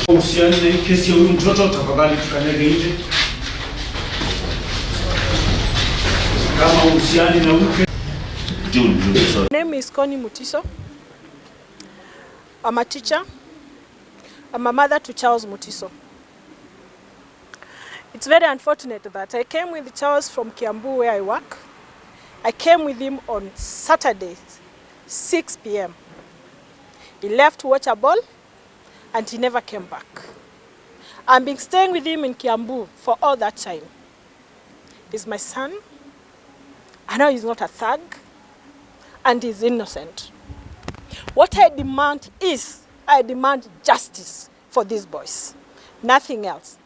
Uhusiano na kesi ya huyu mtoto, tafadhali tukanyage nje. Kama uhusiano na huyu. My name is Connie Mutiso. I'm a teacher. I'm a mother to Charles Mutiso. It's very unfortunate that I came with Charles from Kiambu where I work. I came with him on Saturday, 6 p.m. He left to watch a ball and he never came back. I've been staying with him in Kiambu for all that time. He's my son. I know he's not a thug and he's innocent. What I demand is, I demand justice for these boys, nothing else.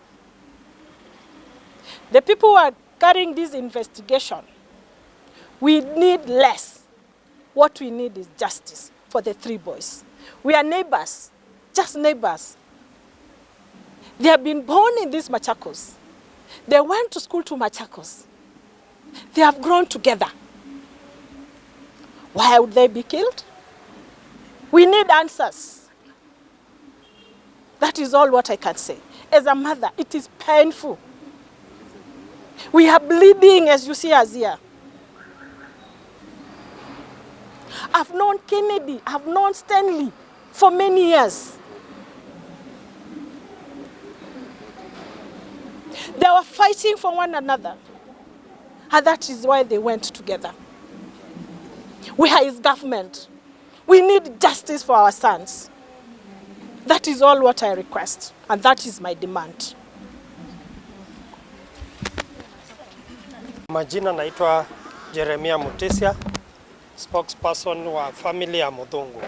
The people who are carrying this investigation, we need less. What we need is justice for the 3 boys. We are neighbors, just neighbors. They have been born in these Machakos. They went to school to Machakos. They have grown together. Why would they be killed? We need answers. That is all what I can say. As a mother, it is painful. We are bleeding as you see us here. I've known Kennedy, I've known Stanley for many years. They were fighting for one another. And that is why they went together. We are his government. We need justice for our sons. That is all what I request, and that is my demand. Majina naitwa Jeremia Mutisia, spokesperson wa family ya Muthungu.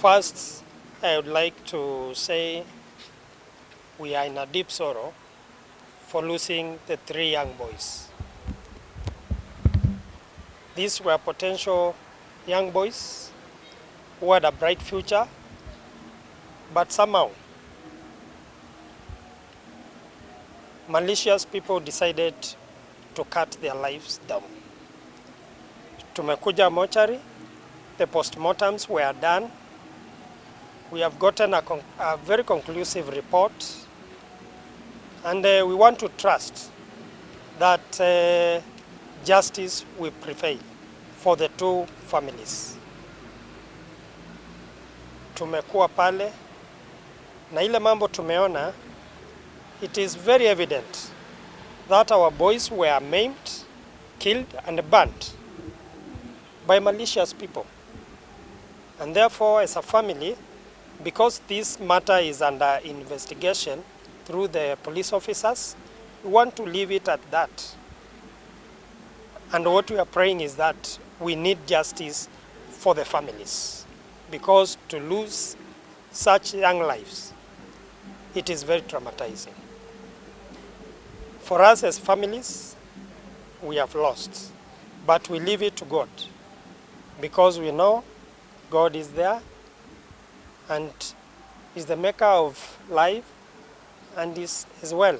First, I would like to say we are in a deep sorrow for losing the 3 young boys. These were potential young boys who had a bright future, but somehow malicious people decided to cut their lives down. Tumekuja mortuary, the postmortems were done. We have gotten a very conclusive report, and we want to trust that justice will prevail for the 2 families. Tumekuwa pale na ile mambo tumeona, it is very evident that our boys were maimed, killed and burnt by malicious people. And therefore, as a family, because this matter is under investigation through the police officers, we want to leave it at that. And what we are praying is that we need justice for the families, because to lose such young lives, it is very traumatizing. For us as families, we have lost, but we leave it to God, because we know God is there and is the maker of life, and is as well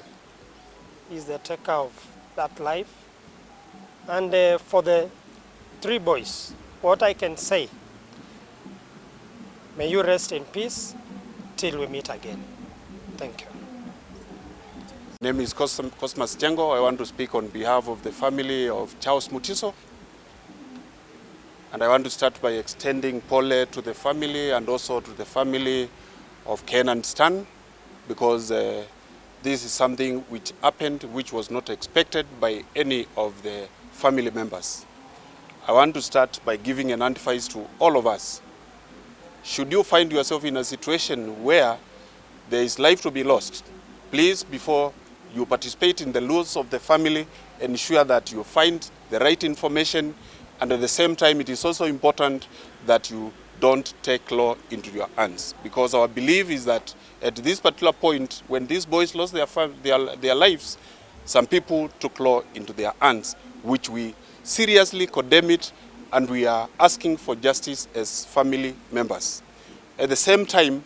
is the taker of that life. And for the 3 boys, what I can say, may you rest in peace till we meet again. Thank you. My name is Cosmas Jengo. I want to speak on behalf of the family of Charles Mutiso. And I want to start by extending pole to the family and also to the family of Ken and Stan, because this is something which happened which was not expected by any of the family members. I want to start by giving an advice to all of us. Should you find yourself in a situation where there is life to be lost, please, before you participate in the laws of the family, ensure that you find the right information, and at the same time it is also important that you don't take law into your hands, because our belief is that at this particular point, when these boys lost their lives, some people took law into their hands, which we seriously condemn it, and we are asking for justice as family members. At the same time,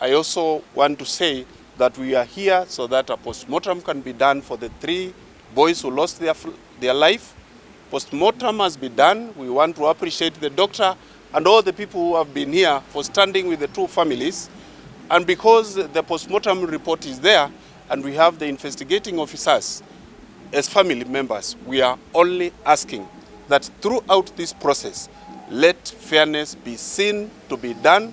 I also want to say that we are here so that a post-mortem can be done for the 3 boys who lost their life. Post-mortem has been done. We want to appreciate the doctor and all the people who have been here for standing with the 2 families. And because the post-mortem report is there and we have the investigating officers as family members, we are only asking that throughout this process, let fairness be seen to be done.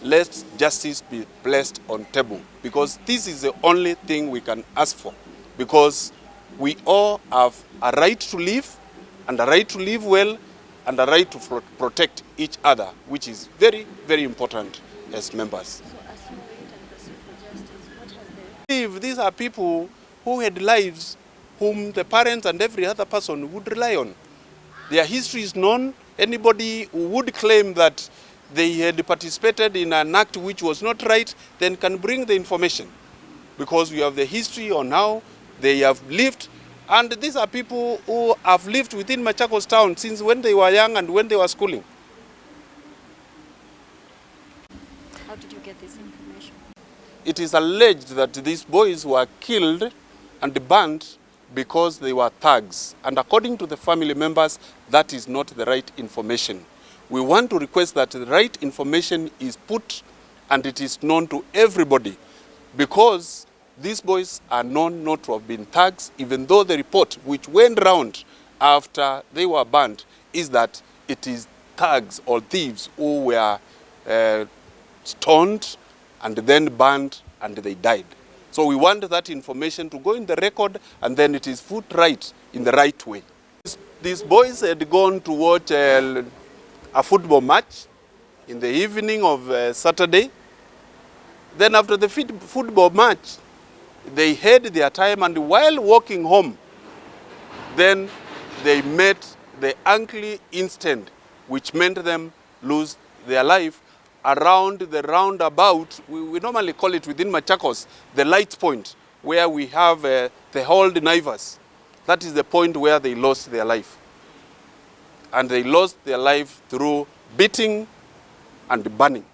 Let justice be placed on table, because this is the only thing we can ask for, because we all have a right to live, and a right to live well, and a right to protect each other, which is very, very important as members. So as you wait and pursue for justice, what has the... These are people who had lives whom the parents and every other person would rely on. Their history is known. Anybody who would claim that they had participated in an act which was not right, then can bring the information, because we have the history on how they have lived. And these are people who have lived within Machakos town since when they were young and when they were schooling. How did you get this information? It is alleged that these boys were killed and burnt because they were thugs. And according to the family members, that is not the right information. We want to request that the right information is put and it is known to everybody, because these boys are known not to have been thugs, even though the report which went round after they were banned is that it is thugs or thieves who were stoned and then burned and they died. So we want that information to go in the record, and then it is put right in the right way. These boys had gone to watch a football match in the evening of Saturday. Then after the football match, they had their time, and while walking home, then they met the unlikely incident which meant them lose their life around the roundabout. We normally call it within Machakos the light point, where we have the old Naivas. That is the point where they lost their life. And they lost their life through beating and burning.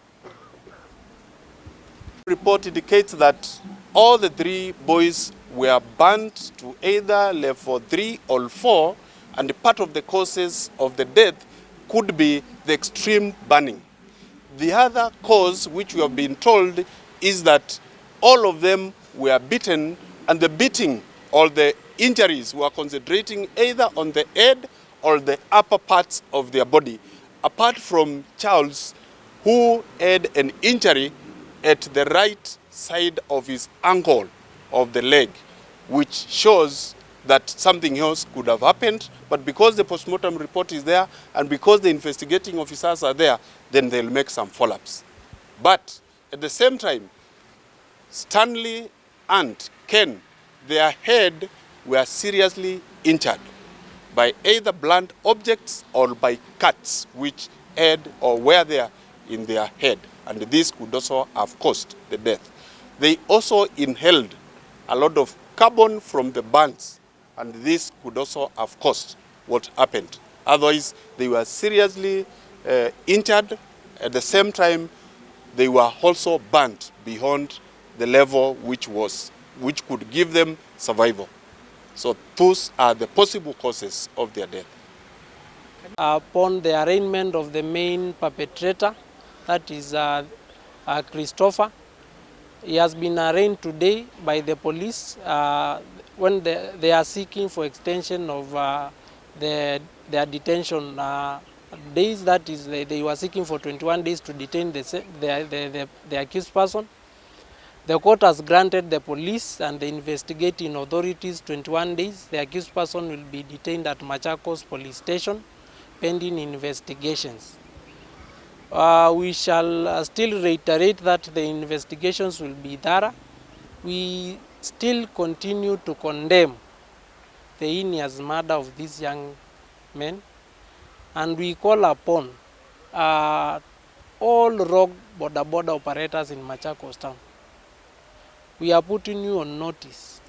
The report indicates that all the 3 boys were burnt to either level 3 or 4, and part of the causes of the death could be the extreme burning. The other cause, which we have been told, is that all of them were beaten, and the beating or the injuries were concentrating either on the head or the upper parts of their body, apart from Charles, who had an injury at the right side of his ankle of the leg, which shows that something else could have happened. But because the postmortem report is there and because the investigating officers are there, then they'll make some follow-ups. But at the same time, Stanley and Ken, their head were seriously injured by either blunt objects or by cuts which had or were there in their head, and this could also have caused the death. They also inhaled a lot of carbon from the burns, and this could also have caused what happened. Otherwise, they were seriously injured. At the same time, they were also burnt beyond the level which could give them survival. So those are the possible causes of their death. Upon the arraignment of the main perpetrator, that is Christopher, he has been arraigned today by the police when they are seeking for extension of their detention days. That is, they were seeking for 21 days to detain the accused person. The court has granted the police and the investigating authorities 21 days. The accused person will be detained at Machakos police station pending investigations. We shall still reiterate that the investigations will be thorough. We still continue to condemn the heinous murder of these young men, and we call upon all rogue border operators in Machakos town. We are putting you on notice.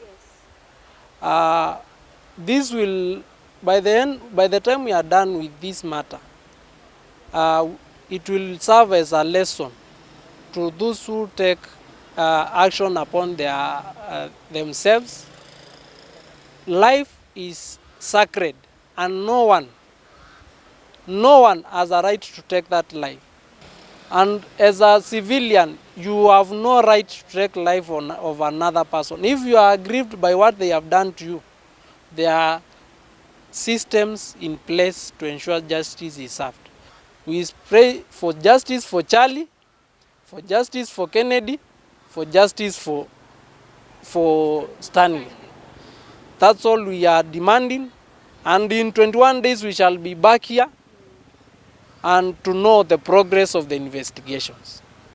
This will, by the time we are done with this matter, it will serve as a lesson to those who take action upon themselves. Life is sacred, and no one has a right to take that life. And as a civilian, you have no right to take life of another person. If you are aggrieved by what they have done to you, there are systems in place to ensure justice is served. We pray for justice for Charlie, for justice for Kennedy, for justice for Stanley. That's all we are demanding. And in 21 days, we shall be back here and to know the progress of the investigations.